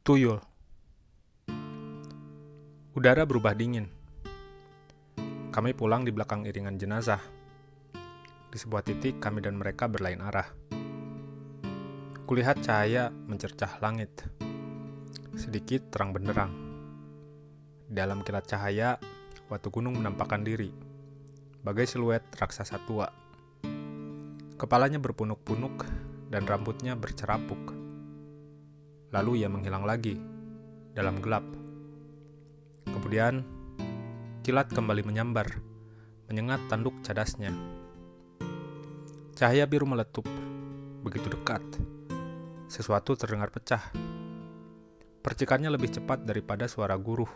Tuyul. Udara berubah dingin. Kami pulang di belakang iringan jenazah. Di sebuah titik kami dan mereka berlain arah. Kulihat cahaya mencercah langit. Sedikit terang benderang. Di dalam kilat cahaya, Watu Gunung menampakkan diri, bagai siluet raksasa tua. Kepalanya berpunuk-punuk dan rambutnya bercerapuk. Lalu ia menghilang lagi dalam gelap. Kemudian kilat kembali menyambar, menyengat tanduk cadasnya. Cahaya biru meletup, begitu dekat. Sesuatu terdengar pecah. Percikannya lebih cepat daripada suara guruh.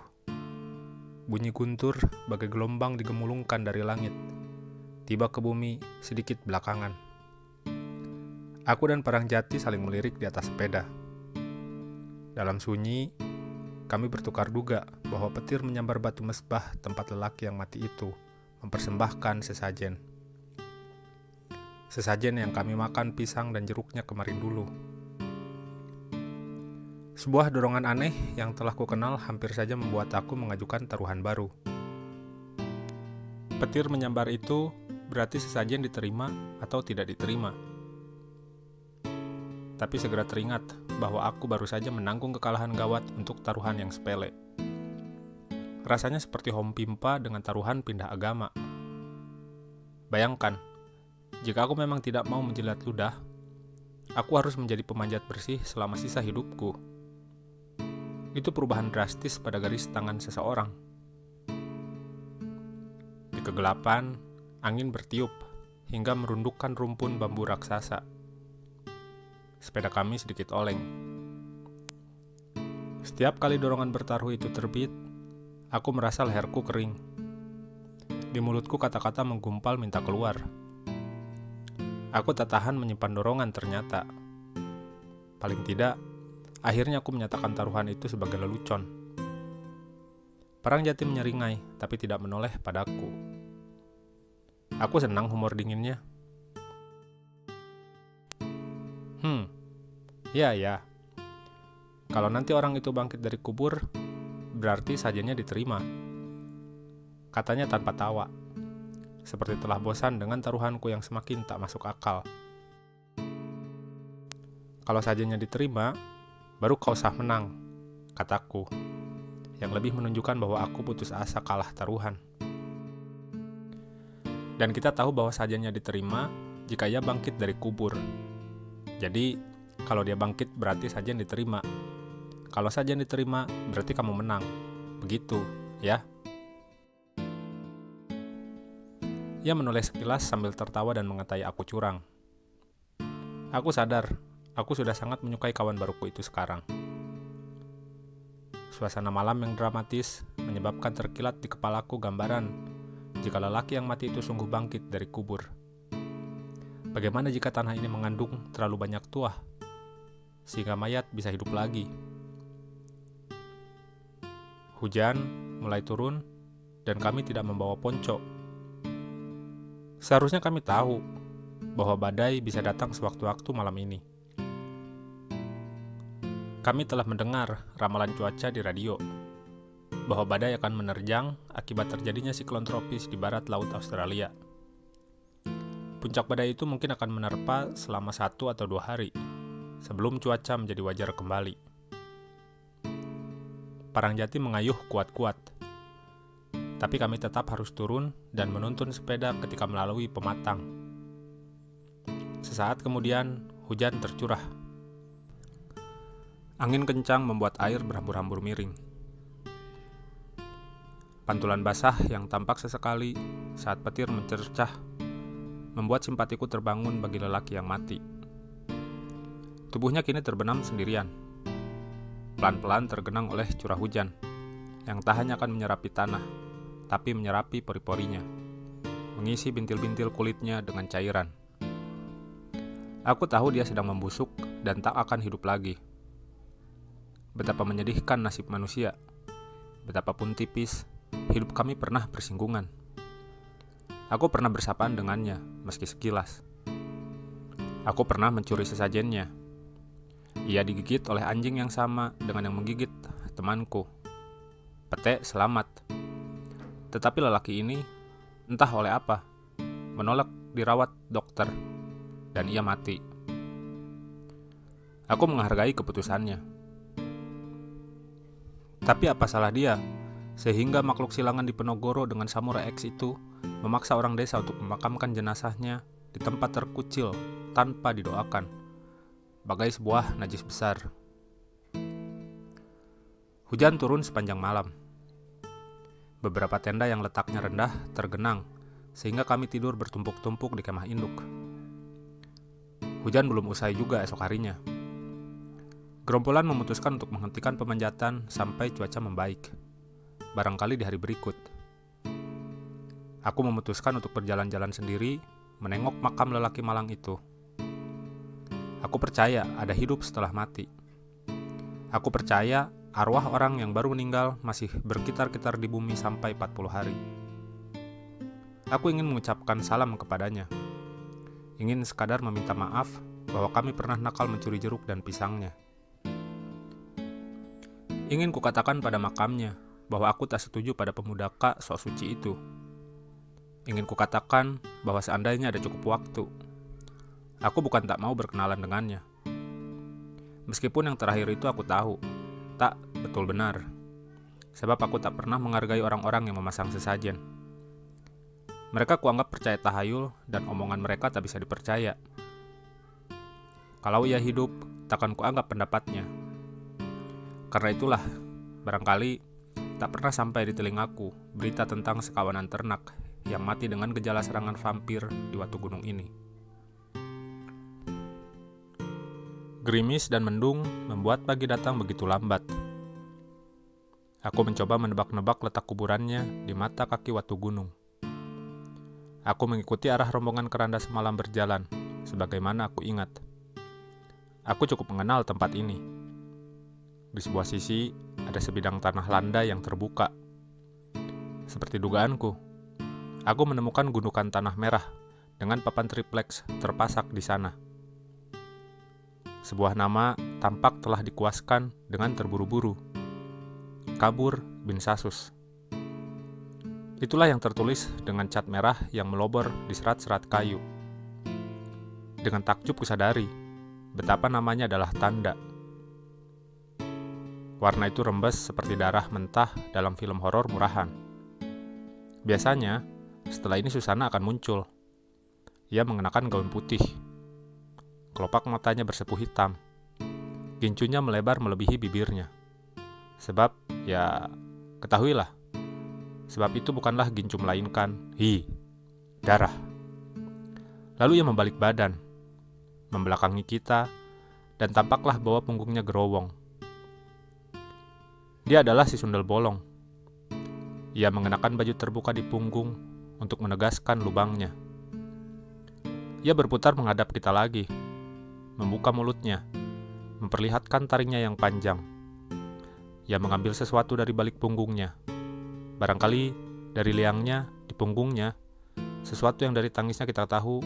Bunyi guntur bagai gelombang digemulungkan dari langit, tiba ke bumi sedikit belakangan. Aku dan Parangjati saling melirik di atas sepeda. Dalam sunyi, kami bertukar duga bahwa petir menyambar batu mesbah tempat lelaki yang mati itu mempersembahkan sesajen. Sesajen yang kami makan pisang dan jeruknya kemarin dulu. Sebuah dorongan aneh yang telah kukenal hampir saja membuat aku mengajukan taruhan baru. Petir menyambar itu berarti sesajen diterima atau tidak diterima. Tapi segera teringat bahwa aku baru saja menanggung kekalahan gawat untuk taruhan yang sepele. Rasanya seperti Hompimpa dengan taruhan pindah agama. Bayangkan, jika aku memang tidak mau menjilat ludah, aku harus menjadi pemanjat bersih selama sisa hidupku. Itu perubahan drastis pada garis tangan seseorang. Di kegelapan, angin bertiup hingga merundukkan rumpun bambu raksasa. Sepeda kami sedikit oleng. Setiap kali dorongan bertaruh itu terbit, aku merasa leherku kering. Di mulutku kata-kata menggumpal minta keluar. Aku tak tahan menyimpan dorongan ternyata. Paling tidak, akhirnya aku menyatakan taruhan itu sebagai lelucon. Parangjati menyeringai, tapi tidak menoleh padaku. Aku senang humor dinginnya. Ya. Kalau nanti orang itu bangkit dari kubur, berarti sajennya diterima. Katanya tanpa tawa, seperti telah bosan dengan taruhanku yang semakin tak masuk akal. Kalau sajennya diterima, baru kau sah menang, kataku, yang lebih menunjukkan bahwa aku putus asa kalah taruhan. Dan kita tahu bahwa sajennya diterima jika ia bangkit dari kubur. Jadi, kalau dia bangkit berarti sajen diterima. Kalau sajen diterima berarti kamu menang. Begitu, ya? Ia menoleh sekilas sambil tertawa dan mengatai aku curang. Aku sadar, aku sudah sangat menyukai kawan baruku itu sekarang. Suasana malam yang dramatis menyebabkan terkilat di kepalaku gambaran jika lelaki yang mati itu sungguh bangkit dari kubur. Bagaimana jika tanah ini mengandung terlalu banyak tuah, sehingga mayat bisa hidup lagi? Hujan mulai turun, dan kami tidak membawa ponco. Seharusnya kami tahu bahwa badai bisa datang sewaktu-waktu malam ini. Kami telah mendengar ramalan cuaca di radio, bahwa badai akan menerjang akibat terjadinya siklon tropis di barat laut Australia. Puncak badai itu mungkin akan menerpa selama 1 atau 2 hari, sebelum cuaca menjadi wajar kembali. Parangjati mengayuh kuat-kuat, tapi kami tetap harus turun dan menuntun sepeda ketika melalui pematang. Sesaat kemudian, hujan tercurah. Angin kencang membuat air berhambur-hambur miring. Pantulan basah yang tampak sesekali saat petir mencercah membuat simpatiku terbangun bagi lelaki yang mati. Tubuhnya kini terbenam sendirian. Pelan-pelan tergenang oleh curah hujan, yang tak hanya akan menyerapi tanah, tapi menyerapi pori-porinya, mengisi bintil-bintil kulitnya dengan cairan. Aku tahu dia sedang membusuk dan tak akan hidup lagi. Betapa menyedihkan nasib manusia. Betapapun tipis, hidup kami pernah bersinggungan. Aku pernah bersapaan dengannya, meski sekilas. Aku pernah mencuri sesajennya. Ia digigit oleh anjing yang sama dengan yang menggigit temanku. Pete selamat. Tetapi lelaki ini, entah oleh apa, menolak dirawat dokter, dan ia mati. Aku menghargai keputusannya. Tapi apa salah dia, sehingga makhluk silangan di Penogoro dengan Samurai X itu memaksa orang desa untuk memakamkan jenazahnya di tempat terkucil tanpa didoakan, bagai sebuah najis besar. Hujan turun sepanjang malam. Beberapa tenda yang letaknya rendah tergenang, sehingga kami tidur bertumpuk-tumpuk di kemah induk. Hujan belum usai juga esok harinya. Gerombolan memutuskan untuk menghentikan pemanjatan sampai cuaca membaik, barangkali di hari berikut. Aku memutuskan untuk berjalan-jalan sendiri, menengok makam lelaki malang itu. Aku percaya ada hidup setelah mati. Aku percaya arwah orang yang baru meninggal masih berkitar-kitar di bumi sampai 40 hari. Aku ingin mengucapkan salam kepadanya. Ingin sekadar meminta maaf bahwa kami pernah nakal mencuri jeruk dan pisangnya. Ingin kukatakan pada makamnya bahwa aku tak setuju pada pemudaka sok suci itu. Ingin kukatakan bahwa seandainya ada cukup waktu, aku bukan tak mau berkenalan dengannya. Meskipun yang terakhir itu aku tahu, tak betul benar. Sebab aku tak pernah menghargai orang-orang yang memasang sesajen. Mereka kuanggap percaya tahayul dan omongan mereka tak bisa dipercaya. Kalau ia hidup, takkan kuanggap pendapatnya. Karena itulah, barangkali tak pernah sampai di telingaku berita tentang sekawanan ternak yang mati dengan gejala serangan vampir di Watu Gunung ini. Gerimis dan mendung membuat pagi datang begitu lambat. Aku mencoba menebak-nebak letak kuburannya di mata kaki Watu Gunung. Aku mengikuti arah rombongan keranda semalam berjalan, sebagaimana aku ingat. Aku cukup mengenal tempat ini. Di sebuah sisi, ada sebidang tanah landai yang terbuka. Seperti dugaanku, aku menemukan gundukan tanah merah dengan papan triplex terpasak di sana. Sebuah nama tampak telah dikuaskan dengan terburu-buru. Kabur bin Sasus. Itulah yang tertulis dengan cat merah yang melobor di serat-serat kayu. Dengan takjub kusadari betapa namanya adalah tanda. Warna itu rembes seperti darah mentah dalam film horor murahan. Biasanya, setelah ini Susana akan muncul. Ia mengenakan gaun putih. Kelopak matanya bersepuh hitam. Gincunya melebar melebihi bibirnya. Sebab, ya, ketahuilah. Sebab itu bukanlah gincu melainkan, darah. Lalu ia membalik badan, membelakangi kita, dan tampaklah bahwa punggungnya gerowong. Dia adalah si Sundel Bolong. Ia mengenakan baju terbuka di punggung untuk menegaskan lubangnya. Ia berputar menghadap kita lagi, membuka mulutnya, memperlihatkan taringnya yang panjang. Ia mengambil sesuatu dari balik punggungnya. Barangkali dari liangnya, di punggungnya, sesuatu yang dari tangisnya kita tahu,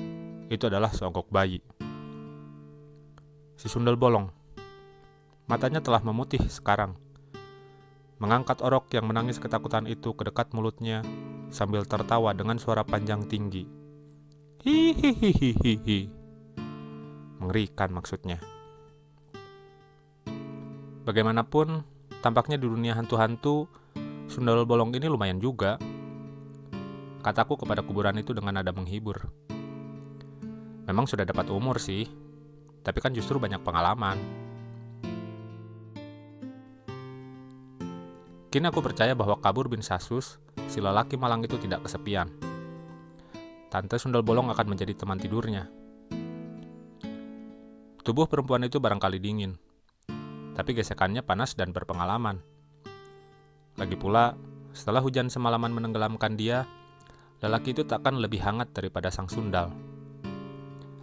itu adalah seonggok bayi. Si Sundel Bolong. Matanya telah memutih sekarang. Mengangkat orok yang menangis ketakutan itu ke dekat mulutnya, sambil tertawa dengan suara panjang tinggi. Hihihihihi. Mengerikan maksudnya. Bagaimanapun, tampaknya di dunia hantu-hantu, Sundel Bolong ini lumayan juga. Kataku kepada kuburan itu dengan nada menghibur. Memang sudah dapat umur sih, tapi kan justru banyak pengalaman. Kini aku percaya bahwa Kabur bin Sasus, si lelaki malang itu tidak kesepian. Tante Sundel Bolong akan menjadi teman tidurnya. Tubuh perempuan itu barangkali dingin, tapi gesekannya panas dan berpengalaman. Lagi pula, setelah hujan semalaman menenggelamkan dia, lelaki itu takkan lebih hangat daripada sang Sundal.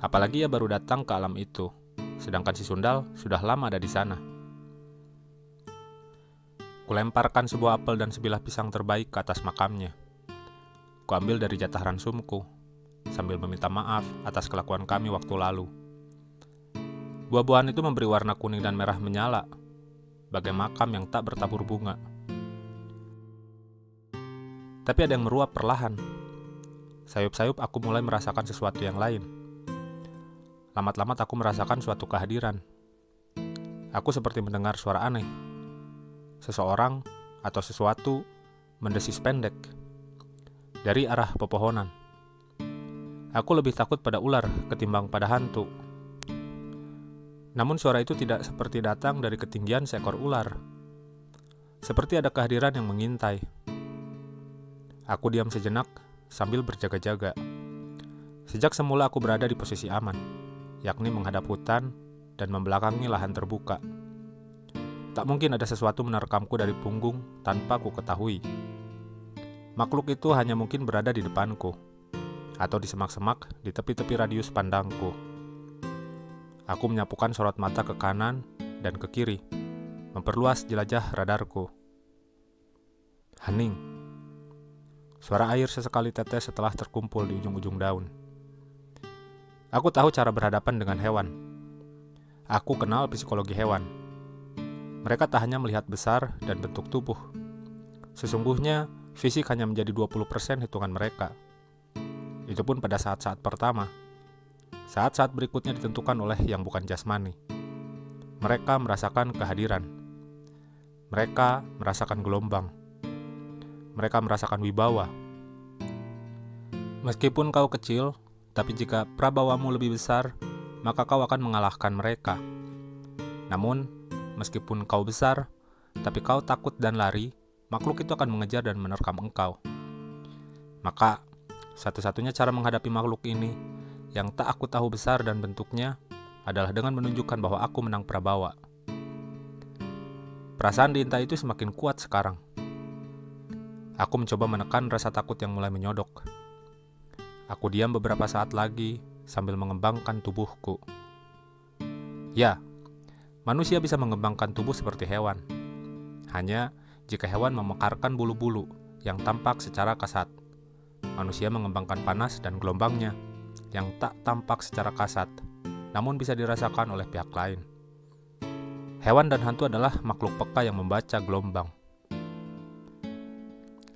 Apalagi ia baru datang ke alam itu, sedangkan si Sundal sudah lama ada di sana. Kulemparkan sebuah apel dan sebilah pisang terbaik ke atas makamnya. Kuambil dari jatah ransumku, sambil meminta maaf atas kelakuan kami waktu lalu. Buah-buahan itu memberi warna kuning dan merah menyala, bagai makam yang tak bertabur bunga. Tapi ada yang meruap perlahan. Sayup-sayup aku mulai merasakan sesuatu yang lain. Lamat-lamat aku merasakan suatu kehadiran. Aku seperti mendengar suara aneh. Seseorang atau sesuatu mendesis pendek dari arah pepohonan. Aku lebih takut pada ular ketimbang pada hantu. Namun suara itu tidak seperti datang dari ketinggian seekor ular. Seperti ada kehadiran yang mengintai. Aku diam sejenak sambil berjaga-jaga. Sejak semula aku berada di posisi aman, yakni menghadap hutan dan membelakangi lahan terbuka. Tak mungkin ada sesuatu menerkamku dari punggung tanpa ku ketahui. Makhluk itu hanya mungkin berada di depanku, atau di semak-semak di tepi-tepi radius pandangku. Aku menyapukan sorot mata ke kanan dan ke kiri, memperluas jelajah radarku. Hening. Suara air sesekali tetes setelah terkumpul di ujung-ujung daun. Aku tahu cara berhadapan dengan hewan. Aku kenal psikologi hewan. Mereka tak hanya melihat besar dan bentuk tubuh. Sesungguhnya, fisik hanya menjadi 20% hitungan mereka. Itu pun pada saat-saat pertama. Saat-saat berikutnya ditentukan oleh yang bukan jasmani. Mereka merasakan kehadiran. Mereka merasakan gelombang. Mereka merasakan wibawa. Meskipun kau kecil, tapi jika prabawamu lebih besar, maka kau akan mengalahkan mereka. Namun, meskipun kau besar, tapi kau takut dan lari, makhluk itu akan mengejar dan menerkam engkau. Maka, satu-satunya cara menghadapi makhluk ini, yang tak aku tahu besar dan bentuknya, adalah dengan menunjukkan bahwa aku menang prabawa. Perasaan diintai itu semakin kuat sekarang. Aku mencoba menekan rasa takut yang mulai menyodok. Aku diam beberapa saat lagi sambil mengembangkan tubuhku. Ya, manusia bisa mengembangkan tubuh seperti hewan. Hanya jika hewan memekarkan bulu-bulu yang tampak secara kasat. Manusia mengembangkan panas dan gelombangnya yang tak tampak secara kasat, namun bisa dirasakan oleh pihak lain. Hewan dan hantu adalah makhluk peka yang membaca gelombang.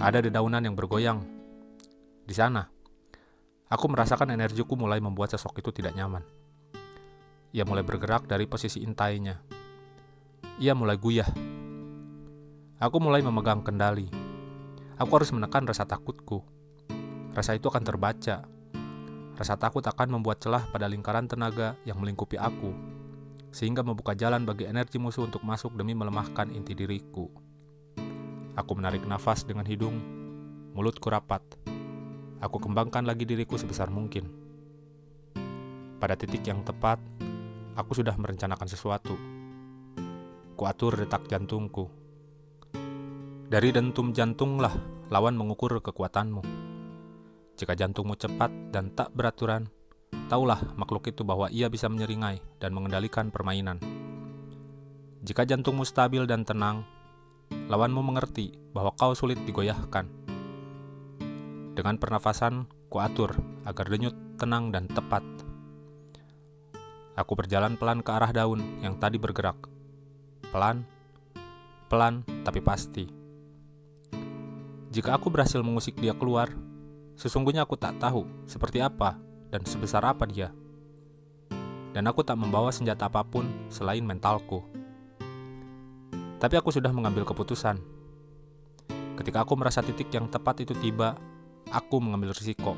Ada dedaunan yang bergoyang. Di sana, aku merasakan energiku mulai membuat sosok itu tidak nyaman. Ia mulai bergerak dari posisi intainya. Ia mulai guyah. Aku mulai memegang kendali. Aku harus menekan rasa takutku. Rasa itu akan terbaca. Rasa takut akan membuat celah pada lingkaran tenaga yang melingkupi aku, sehingga membuka jalan bagi energi musuh untuk masuk demi melemahkan inti diriku. Aku menarik nafas dengan hidung, mulutku rapat. Aku kembangkan lagi diriku sebesar mungkin. Pada titik yang tepat, aku sudah merencanakan sesuatu. Kuatur detak jantungku. Dari dentum jantunglah lawan mengukur kekuatanmu. Jika jantungmu cepat dan tak beraturan, taulah makhluk itu bahwa ia bisa menyeringai dan mengendalikan permainan. Jika jantungmu stabil dan tenang, lawanmu mengerti bahwa kau sulit digoyahkan. Dengan pernafasan, kuatur agar denyut tenang dan tepat. Aku berjalan pelan ke arah daun yang tadi bergerak. Pelan, pelan tapi pasti. Jika aku berhasil mengusik dia keluar, sesungguhnya aku tak tahu seperti apa dan sebesar apa dia. Dan aku tak membawa senjata apapun selain mentalku. Tapi aku sudah mengambil keputusan. Ketika aku merasa titik yang tepat itu tiba, aku mengambil risiko.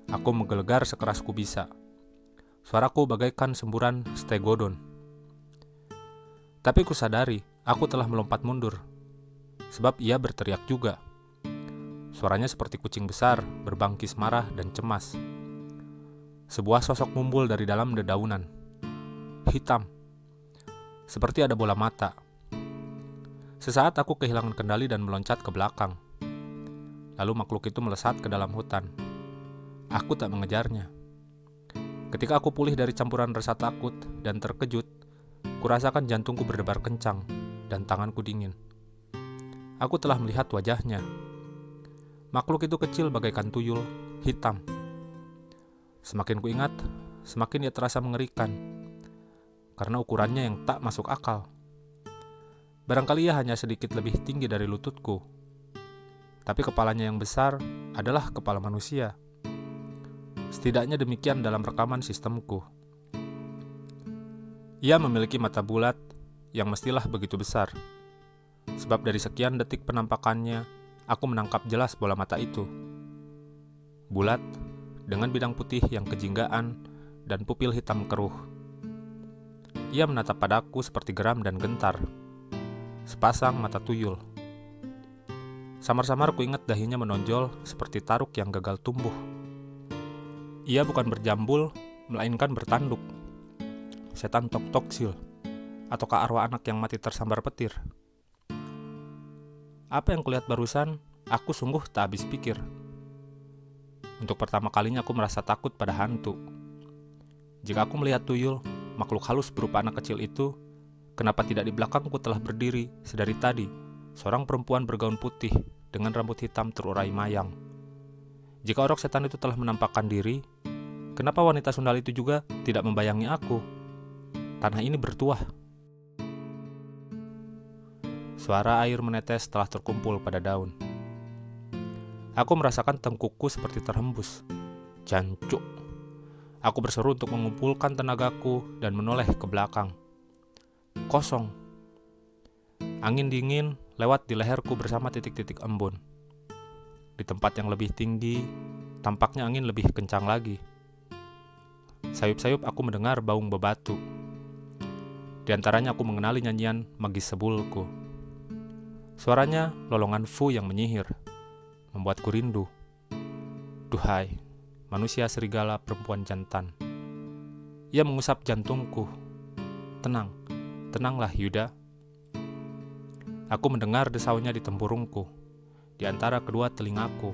Aku menggelegar sekeras ku bisa. Suaraku bagaikan semburan stegodon. Tapi ku sadari, aku telah melompat mundur. Sebab ia berteriak juga. Suaranya seperti kucing besar, berbangkis marah dan cemas. Sebuah sosok mumbul dari dalam dedaunan. Hitam. Seperti ada bola mata. Sesaat aku kehilangan kendali dan meloncat ke belakang. Lalu makhluk itu melesat ke dalam hutan. Aku tak mengejarnya. Ketika aku pulih dari campuran rasa takut dan terkejut, kurasakan jantungku berdebar kencang dan tanganku dingin. Aku telah melihat wajahnya. Makhluk itu kecil bagaikan tuyul, hitam. Semakin kuingat, semakin ia terasa mengerikan. karena ukurannya yang tak masuk akal. Barangkali ia hanya sedikit lebih tinggi dari lututku, tapi kepalanya yang besar adalah kepala manusia. Setidaknya demikian dalam rekaman sistemku. Ia memiliki mata bulat yang mestilah begitu besar, sebab dari sekian detik penampakannya, aku menangkap jelas bola mata itu. Bulat, dengan bidang putih yang kejinggaan dan pupil hitam keruh. Ia menatap padaku seperti geram dan gentar, sepasang mata tuyul. Samar-samar ku ingat dahinya menonjol seperti taruk yang gagal tumbuh. Ia bukan berjambul, melainkan bertanduk. Setan Tok-Toksil, ataukah arwah anak yang mati tersambar petir. Apa yang kulihat barusan, aku sungguh tak habis pikir. Untuk pertama kalinya aku merasa takut pada hantu. Jika aku melihat tuyul, makhluk halus berupa anak kecil itu, kenapa tidak di belakangku telah berdiri sedari tadi seorang perempuan bergaun putih dengan rambut hitam terurai mayang? Jika orok setan itu telah menampakkan diri, kenapa wanita sundal itu juga tidak membayangi aku? Tanah ini bertuah. Suara air menetes telah terkumpul pada daun. Aku merasakan tengkukku seperti terhembus. Jancuk. Aku berseru untuk mengumpulkan tenagaku dan menoleh ke belakang. Kosong. Angin dingin lewat di leherku bersama titik-titik embun. Di tempat yang lebih tinggi, tampaknya angin lebih kencang lagi. Sayup-sayup aku mendengar baung bebatu. Di antaranya aku mengenali nyanyian Magis Sebulku. Suaranya lolongan Fu yang menyihir, membuatku rindu. Duhai, manusia serigala perempuan jantan. Ia mengusap jantungku. Tenang, tenanglah Yuda. Aku mendengar desaunya di tempurungku, di antara kedua telingaku.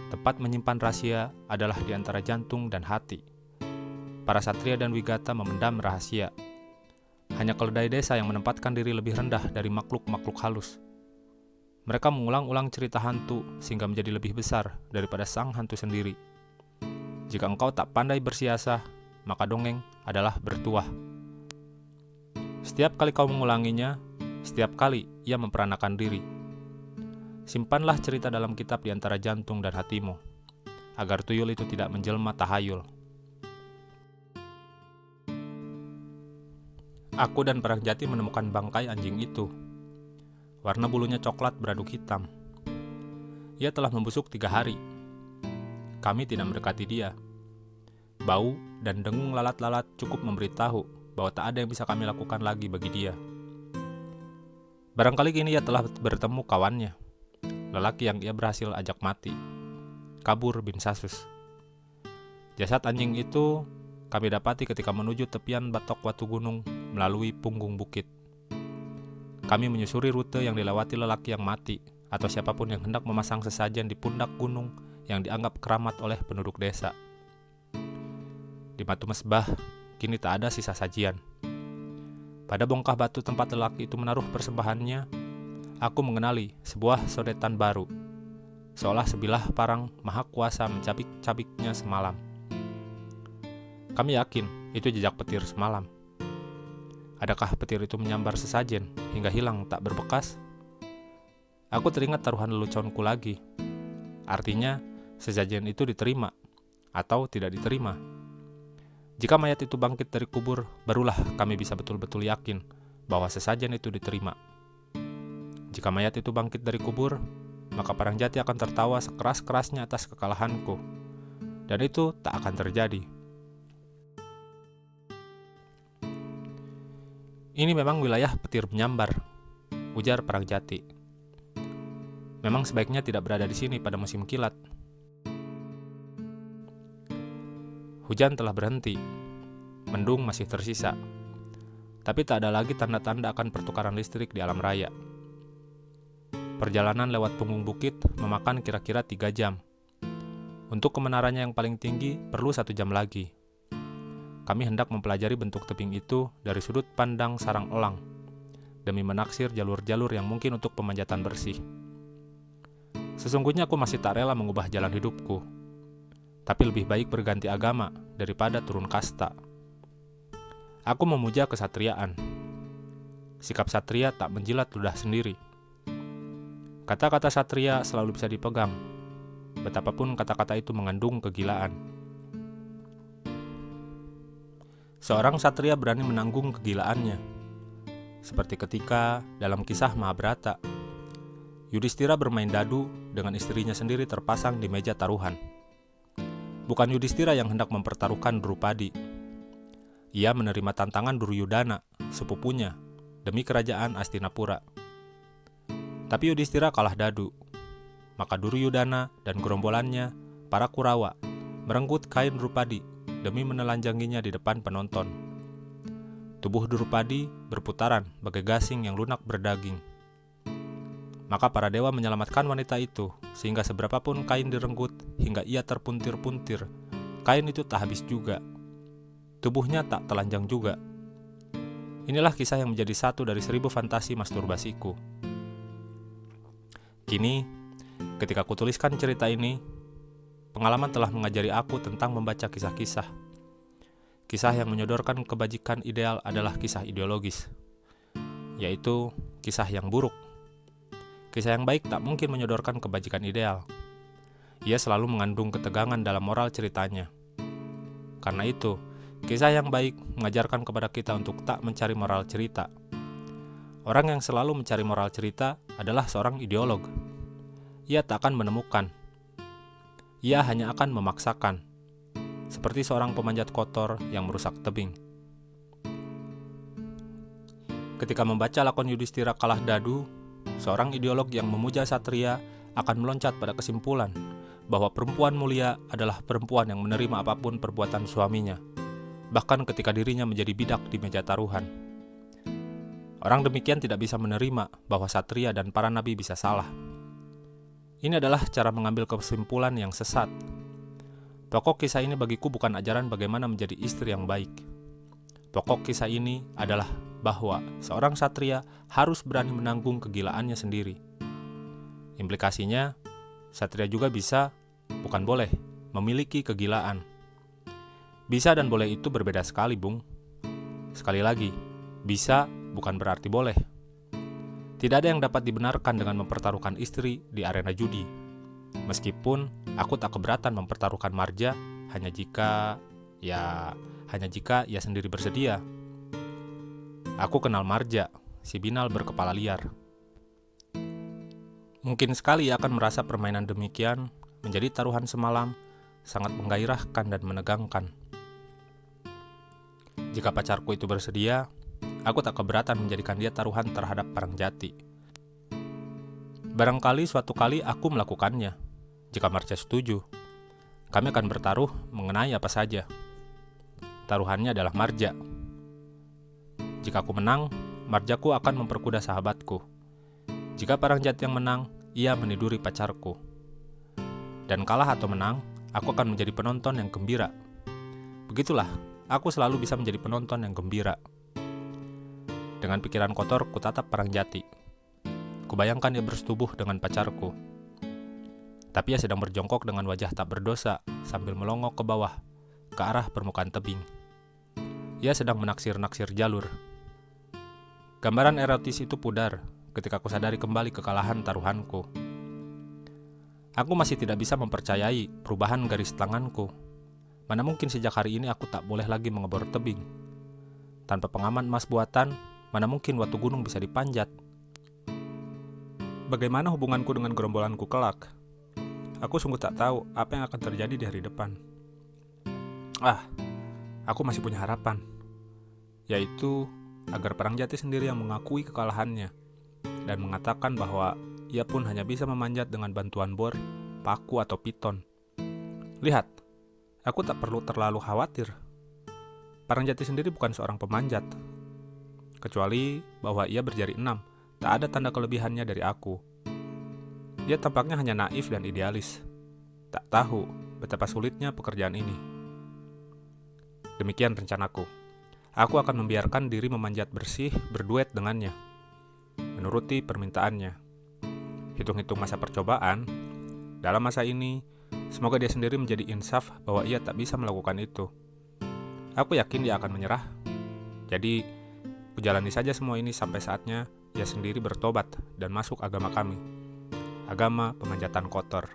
Tempat menyimpan rahasia adalah di antara jantung dan hati. Para satria dan wigata memendam rahasia. Hanya keledai desa yang menempatkan diri lebih rendah dari makhluk-makhluk halus. Mereka mengulang-ulang cerita hantu sehingga menjadi lebih besar daripada sang hantu sendiri. Jika engkau tak pandai bersiasah, maka dongeng adalah bertuah. Setiap kali kau mengulanginya, setiap kali ia memperanakan diri. Simpanlah cerita dalam kitab di antara jantung dan hatimu, agar tuyul itu tidak menjelma tahayul. Aku dan Perang Jati menemukan bangkai anjing itu. Warna bulunya coklat beraduk hitam. Ia telah membusuk 3 hari. Kami tidak mendekati dia. Bau dan dengung lalat-lalat cukup memberitahu bahwa tak ada yang bisa kami lakukan lagi bagi dia. Barangkali kini ia telah bertemu kawannya, lelaki yang ia berhasil ajak mati, Kabur bin Sasus. Jasad anjing itu kami dapati ketika menuju tepian batok Watu Gunung melalui punggung bukit. Kami menyusuri rute yang dilewati lelaki yang mati atau siapapun yang hendak memasang sesajen di pundak gunung yang dianggap keramat oleh penduduk desa. Di Batu Mesbah kini tak ada sisa sajian. Pada bongkah batu tempat lelaki itu menaruh persembahannya, aku mengenali sebuah sodetan baru, seolah sebilah parang maha kuasa mencabik-cabiknya semalam. Kami yakin itu jejak petir semalam. Adakah petir itu menyambar sesajen hingga hilang tak berbekas? Aku teringat taruhan leluconku lagi. Artinya, sesajen itu diterima atau tidak diterima. Jika mayat itu bangkit dari kubur, barulah kami bisa betul-betul yakin bahwa sesajen itu diterima. Jika mayat itu bangkit dari kubur, maka Perang Jati akan tertawa sekeras-kerasnya atas kekalahanku. Dan itu tak akan terjadi. Ini memang wilayah petir menyambar, ujar Perang Jati. Memang sebaiknya tidak berada di sini pada musim kilat. Hujan telah berhenti, mendung masih tersisa, tapi tak ada lagi tanda-tanda akan pertukaran listrik di alam raya. Perjalanan lewat punggung bukit memakan kira-kira 3 jam. Untuk ke menaranya yang paling tinggi perlu 1 jam lagi. Kami hendak mempelajari bentuk tebing itu dari sudut pandang sarang elang, demi menaksir jalur-jalur yang mungkin untuk pemanjatan bersih. Sesungguhnya aku masih tak rela mengubah jalan hidupku, tapi lebih baik berganti agama daripada turun kasta. Aku memuja kesatriaan. Sikap satria tak menjilat ludah sendiri. Kata-kata satria selalu bisa dipegang, betapapun kata-kata itu mengandung kegilaan. Seorang satria berani menanggung kegilaannya, seperti ketika dalam kisah Mahabharata, Yudhistira bermain dadu dengan istrinya sendiri terpasang di meja taruhan. Bukan Yudhistira yang hendak mempertaruhkan Drupadi. Ia menerima tantangan Duryudana, sepupunya, demi kerajaan Astinapura. Tapi Yudhistira kalah dadu. Maka Duryudana dan gerombolannya, para Kurawa, merenggut kain Drupadi demi menelanjanginya di depan penonton. Tubuh Drupadi berputaran bagai gasing yang lunak berdaging. Maka para dewa menyelamatkan wanita itu, sehingga seberapapun kain direnggut hingga ia terpuntir-puntir, kain itu tak habis juga. Tubuhnya tak telanjang juga. Inilah kisah yang menjadi satu dari 1000 fantasi masturbasiku. Kini, ketika kutuliskan cerita ini, pengalaman telah mengajari aku tentang membaca kisah-kisah. Kisah yang menyodorkan kebajikan ideal adalah kisah ideologis, yaitu kisah yang buruk. Kisah yang baik tak mungkin menyodorkan kebajikan ideal. Ia selalu mengandung ketegangan dalam moral ceritanya. Karena itu, kisah yang baik mengajarkan kepada kita untuk tak mencari moral cerita. Orang yang selalu mencari moral cerita adalah seorang ideolog. Ia tak akan menemukan. Ia hanya akan memaksakan. Seperti seorang pemanjat kotor yang merusak tebing. Ketika membaca lakon Yudhistira kalah dadu, seorang ideolog yang memuja satria akan meloncat pada kesimpulan bahwa perempuan mulia adalah perempuan yang menerima apapun perbuatan suaminya, bahkan ketika dirinya menjadi bidak di meja taruhan. Orang demikian tidak bisa menerima bahwa satria dan para nabi bisa salah. Ini adalah cara mengambil kesimpulan yang sesat. Pokok kisah ini bagiku bukan ajaran bagaimana menjadi istri yang baik. Pokok kisah ini adalah bahwa seorang satria harus berani menanggung kegilaannya sendiri. Implikasinya, satria juga bisa, bukan boleh, memiliki kegilaan. Bisa dan boleh itu berbeda sekali, Bung. Sekali lagi, bisa bukan berarti boleh. Tidak ada yang dapat dibenarkan dengan mempertaruhkan istri di arena judi. Meskipun aku tak keberatan mempertaruhkan Marja hanya jika ia sendiri bersedia. Aku kenal Marja, si binal berkepala liar. Mungkin sekali ia akan merasa permainan demikian menjadi taruhan semalam sangat menggairahkan dan menegangkan. Jika pacarku itu bersedia, aku tak keberatan menjadikan dia taruhan terhadap Parangjati. Barangkali suatu kali aku melakukannya. Jika Marja setuju, kami akan bertaruh mengenai apa saja. Taruhannya adalah Marja. Jika aku menang, Marjaku akan memperkuda sahabatku. Jika Parangjati yang menang, ia meniduri pacarku. Dan kalah atau menang, aku akan menjadi penonton yang gembira. Begitulah, aku selalu bisa menjadi penonton yang gembira. Dengan pikiran kotor, kutatap Parangjati. Kubayangkan dia bersetubuh dengan pacarku. Tapi ia sedang berjongkok dengan wajah tak berdosa sambil melongok ke bawah, ke arah permukaan tebing. Ia sedang menaksir-naksir jalur. Gambaran erotis itu pudar ketika kusadari kembali kekalahan taruhanku. Aku masih tidak bisa mempercayai perubahan garis tanganku. Mana mungkin sejak hari ini aku tak boleh lagi mengebor tebing. Tanpa pengaman emas buatan, mana mungkin Watu Gunung bisa dipanjat. Bagaimana hubunganku dengan gerombolanku kelak? Aku sungguh tak tahu apa yang akan terjadi di hari depan. Aku masih punya harapan, yaitu agar Parangjati sendiri yang mengakui kekalahannya dan mengatakan bahwa ia pun hanya bisa memanjat dengan bantuan bor, paku, atau piton. Lihat, aku tak perlu terlalu khawatir. Parangjati sendiri bukan seorang pemanjat, kecuali bahwa ia berjari 6, tak ada tanda kelebihannya dari aku. Dia tampaknya hanya naif dan idealis, tak tahu betapa sulitnya pekerjaan ini. Demikian rencanaku. Aku akan membiarkan diri memanjat bersih berduet dengannya, menuruti permintaannya. Hitung-hitung masa percobaan, dalam masa ini, semoga dia sendiri menjadi insaf bahwa ia tak bisa melakukan itu. Aku yakin dia akan menyerah. Jadi, kujalani saja semua ini sampai saatnya ia sendiri bertobat dan masuk agama kami, agama pemanjatan kotor.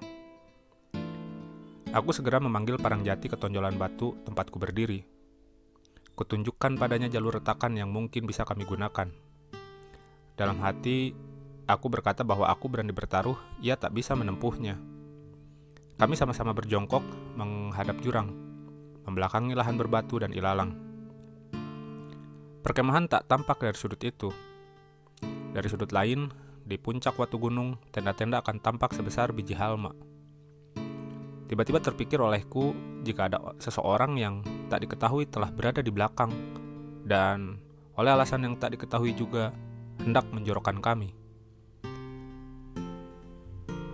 Aku segera memanggil Parangjati ke tonjolan batu tempatku berdiri. Kutunjukkan padanya jalur retakan yang mungkin bisa kami gunakan. Dalam hati, aku berkata bahwa aku berani bertaruh, ia tak bisa menempuhnya. Kami sama-sama berjongkok menghadap jurang, membelakangi lahan berbatu dan ilalang. Perkemahan tak tampak dari sudut itu. Dari sudut lain, di puncak Watu Gunung, tenda-tenda akan tampak sebesar biji halma. Tiba-tiba terpikir olehku jika ada seseorang yang tak diketahui telah berada di belakang dan oleh alasan yang tak diketahui juga hendak menjorokkan kami.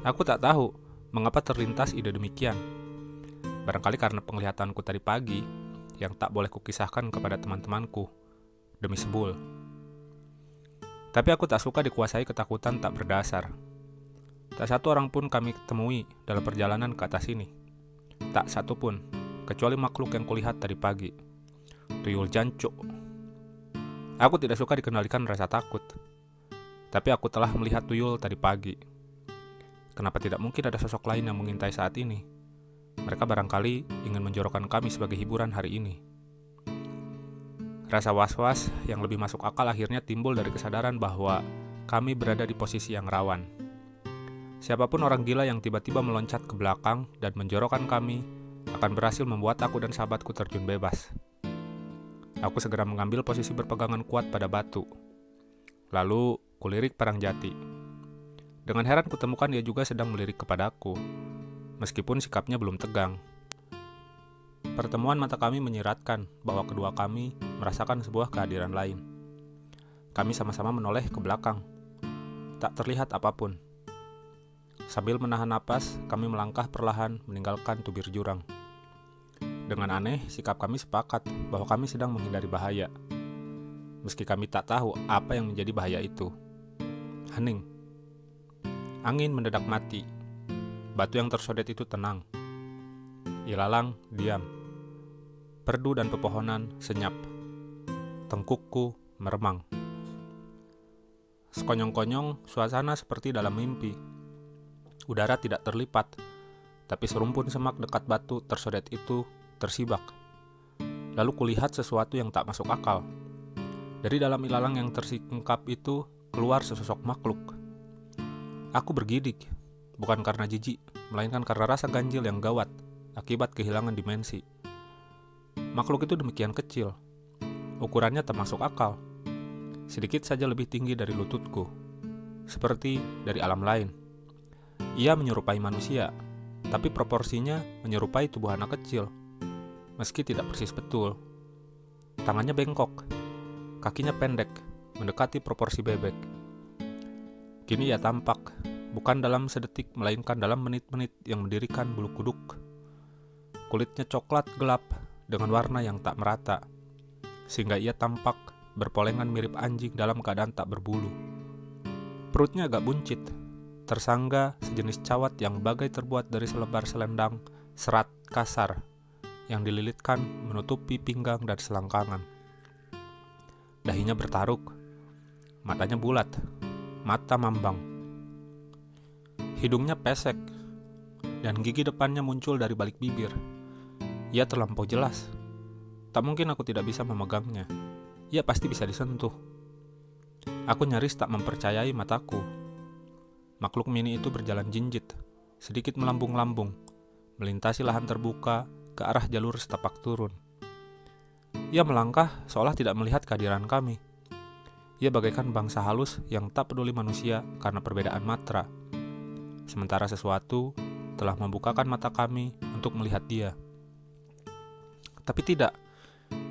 Aku tak tahu mengapa terlintas ide demikian. Barangkali karena penglihatanku tadi pagi yang tak boleh kukisahkan kepada teman-temanku demi sebul. Tapi aku tak suka dikuasai ketakutan tak berdasar. Tak satu orang pun kami temui dalam perjalanan ke atas ini. Tak satu pun, kecuali makhluk yang kulihat tadi pagi. Tuyul jancuk. Aku tidak suka dikendalikan rasa takut. Tapi aku telah melihat tuyul tadi pagi. Kenapa tidak mungkin ada sosok lain yang mengintai saat ini? Mereka barangkali ingin menjorokkan kami sebagai hiburan hari ini. Rasa was-was yang lebih masuk akal akhirnya timbul dari kesadaran bahwa kami berada di posisi yang rawan. Siapapun orang gila yang tiba-tiba meloncat ke belakang dan menjorokkan kami akan berhasil membuat aku dan sahabatku terjun bebas. Aku segera mengambil posisi berpegangan kuat pada batu. Lalu kulirik Parangjati. Dengan heran kutemukan dia juga sedang melirik kepadaku, meskipun sikapnya belum tegang. Pertemuan mata kami menyiratkan bahwa kedua kami merasakan sebuah kehadiran lain. Kami sama-sama menoleh ke belakang. Tak terlihat apapun. Sambil menahan napas, kami melangkah perlahan meninggalkan tubir jurang. Dengan aneh, sikap kami sepakat bahwa kami sedang menghindari bahaya. Meski kami tak tahu apa yang menjadi bahaya itu. Hening. Angin mendadak mati. Batu yang tersodet itu tenang. Ilalang diam. Perdu dan pepohonan senyap. Tengkukku meremang. Sekonyong-konyong, suasana seperti dalam mimpi. Udara tidak terlipat, tapi serumpun semak dekat batu tersodet itu tersibak. Lalu kulihat sesuatu yang tak masuk akal. Dari dalam ilalang yang tersingkap itu keluar sesosok makhluk. Aku bergidik, bukan karena jijik, melainkan karena rasa ganjil yang gawat akibat kehilangan dimensi. Makhluk itu demikian kecil, ukurannya tak masuk akal. Sedikit saja lebih tinggi dari lututku, seperti dari alam lain. Ia menyerupai manusia, tapi proporsinya menyerupai tubuh anak kecil, meski tidak persis betul. Tangannya bengkok, kakinya pendek, mendekati proporsi bebek. Kini ia tampak, bukan dalam sedetik, melainkan dalam menit-menit yang mendirikan bulu kuduk. Kulitnya coklat gelap dengan warna yang tak merata, sehingga ia tampak berpolengan mirip anjing dalam keadaan tak berbulu. Perutnya agak buncit, tersangga sejenis cawat yang bagai terbuat dari selebar selendang serat kasar yang dililitkan menutupi pinggang dan selangkangan. Dahinya bertaruk, matanya bulat, mata mambang. Hidungnya pesek, dan gigi depannya muncul dari balik bibir. Ia terlampau jelas. Tak mungkin aku tidak bisa memegangnya. Ia pasti bisa disentuh. Aku nyaris tak mempercayai mataku. Makhluk mini itu berjalan jinjit, sedikit melambung-lambung, melintasi lahan terbuka ke arah jalur setapak turun. Ia melangkah seolah tidak melihat kehadiran kami. Ia bagaikan bangsa halus yang tak peduli manusia karena perbedaan matra. Sementara sesuatu telah membukakan mata kami untuk melihat dia. Tapi tidak,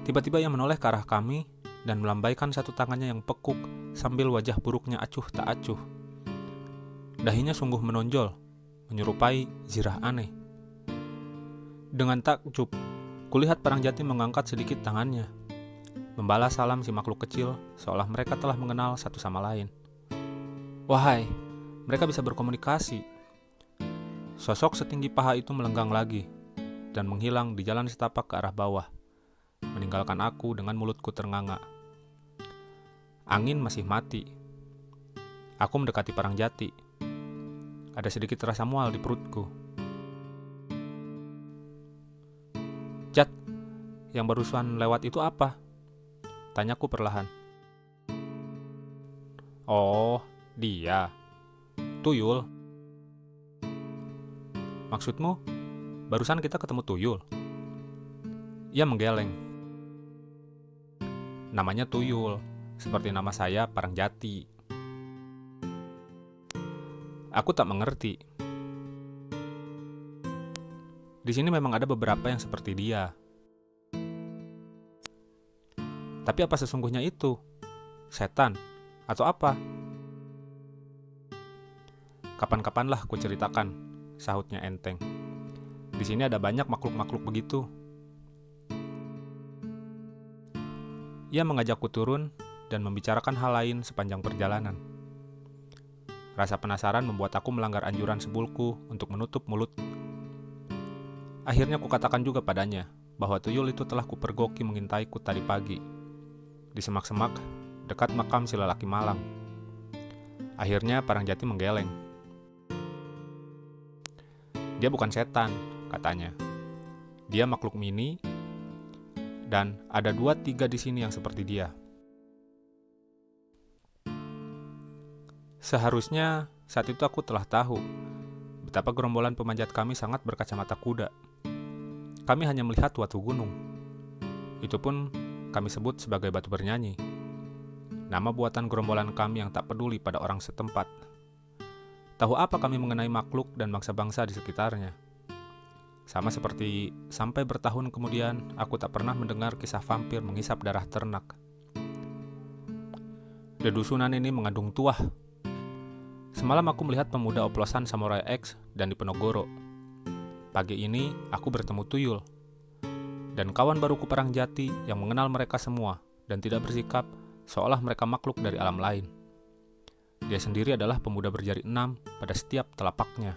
tiba-tiba ia menoleh ke arah kami dan melambaikan satu tangannya yang pekuk sambil wajah buruknya acuh tak acuh. Dahinya sungguh menonjol, menyerupai zirah aneh. Dengan takjub, kulihat Parangjati mengangkat sedikit tangannya, membalas salam si makhluk kecil seolah mereka telah mengenal satu sama lain. Wahai, mereka bisa berkomunikasi. Sosok setinggi paha itu melenggang lagi dan menghilang di jalan setapak ke arah bawah, meninggalkan aku dengan mulutku ternganga. Angin masih mati. Aku mendekati Parangjati. Ada sedikit rasa mual di perutku. "Jat, yang barusan lewat itu apa?" tanyaku perlahan. "Oh, dia. Tuyul." "Maksudmu, barusan kita ketemu tuyul?" Ia menggeleng. "Namanya Tuyul, seperti nama saya Parangjati." Aku tak mengerti. Di sini memang ada beberapa yang seperti dia. Tapi apa sesungguhnya itu? Setan? Atau apa? "Kapan-kapanlah ku ceritakan," sahutnya enteng. "Di sini ada banyak makhluk-makhluk begitu." Ia mengajakku turun dan membicarakan hal lain sepanjang perjalanan. Rasa penasaran membuat aku melanggar anjuran sebulku untuk menutup mulut. Akhirnya kukatakan juga padanya bahwa tuyul itu telah kupergoki mengintaiku tadi pagi di semak-semak dekat makam si lelaki malang. Akhirnya Parangjati menggeleng. "Dia bukan setan," katanya. "Dia makhluk mini, dan ada 2-3 di sini yang seperti dia." Seharusnya saat itu aku telah tahu betapa gerombolan pemanjat kami sangat berkacamata kuda. Kami hanya melihat watu gunung. Itu pun kami sebut sebagai batu bernyanyi. Nama buatan gerombolan kami yang tak peduli pada orang setempat. Tahu apa kami mengenai makhluk dan bangsa-bangsa di sekitarnya? Sama seperti sampai bertahun kemudian aku tak pernah mendengar kisah vampir menghisap darah ternak. Dedusunan ini mengandung tuah. Semalam aku melihat pemuda oplosan Samurai X dan Diponegoro. Pagi ini aku bertemu tuyul dan kawan baruku Parangjati yang mengenal mereka semua dan tidak bersikap seolah mereka makhluk dari alam lain. Dia sendiri adalah pemuda berjari 6 pada setiap telapaknya.